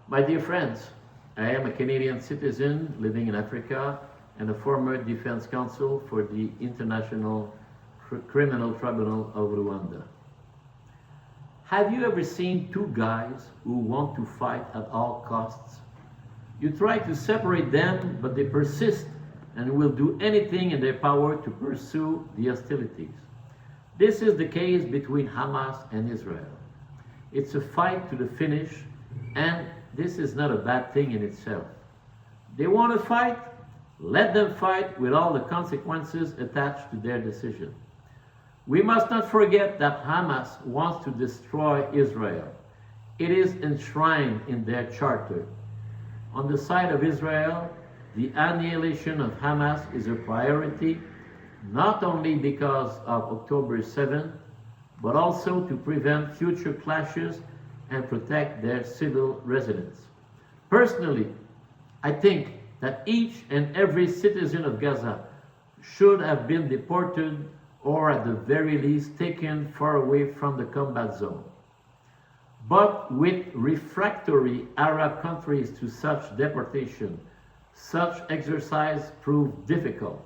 My dear friends, I am a Canadian citizen living in Africa and a former defense counsel for the International Criminal Tribunal of Rwanda. Have you ever seen two guys who want to fight at all costs? You try to separate them, but they persist and will do anything in their power to pursue the hostilities. This is the case between Hamas and Israel. It's a fight to the finish, and this is not a bad thing in itself. They want to fight? Let them fight with all the consequences attached to their decision. We must not forget that Hamas wants to destroy Israel. It is enshrined in their charter. On the side of Israel, the annihilation of Hamas is a priority, not only because of October 7th, but also to prevent future clashes and protect their civil residents. Personally, I think that each and every citizen of Gaza should have been deported or at the very least taken far away from the combat zone. But with refractory Arab countries to such deportation, such exercise proved difficult.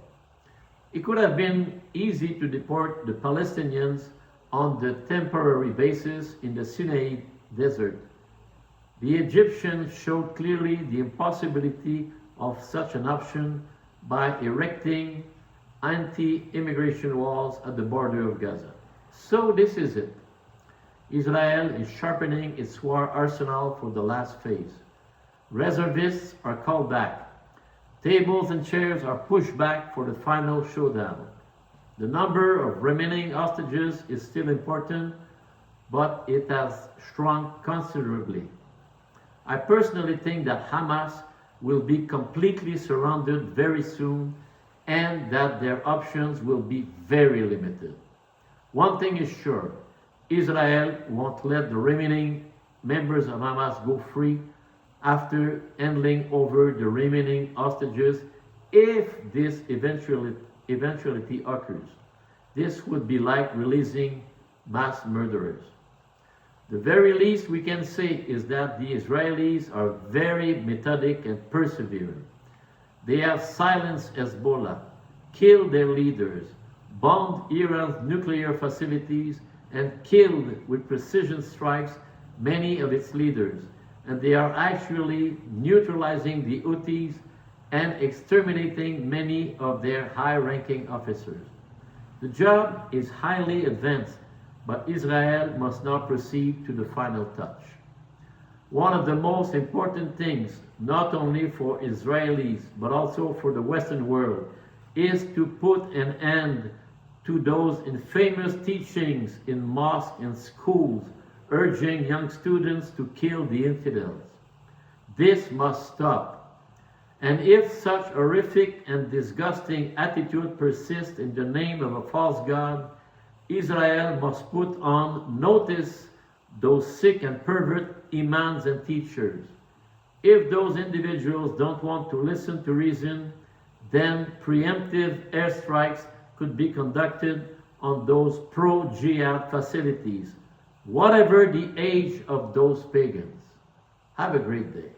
It could have been easy to deport the Palestinians on the temporary basis in the Sinai desert. The Egyptians showed clearly the impossibility of such an option by erecting anti-immigration walls at the border of Gaza. So this is it. Israel is sharpening its war arsenal for the last phase. Reservists are called back. Tables and chairs are pushed back for the final showdown. The number of remaining hostages is still important, but it has shrunk considerably. I personally think that Hamas will be completely surrounded very soon and that their options will be very limited. One thing is sure, Israel won't let the remaining members of Hamas go free after handing over the remaining hostages if this eventuality occurs. This would be like releasing mass murderers. The very least we can say is that the Israelis are very methodic and persevering. They have silenced Hezbollah, killed their leaders, bombed Iran's nuclear facilities, and killed with precision strikes many of its leaders. And they are actually neutralizing the Houthis and exterminating many of their high-ranking officers. The job is highly advanced, but Israel must now proceed to the final touch. One of the most important things, not only for Israelis, but also for the Western world, is to put an end to those infamous teachings in mosques and schools urging young students to kill the infidels. This must stop. And if such horrific and disgusting attitude persists in the name of a false god, Israel must put on notice those sick and pervert imams and teachers. If those individuals don't want to listen to reason, then preemptive airstrikes could be conducted on those pro-jihad facilities, whatever the age of those pagans. Have a great day.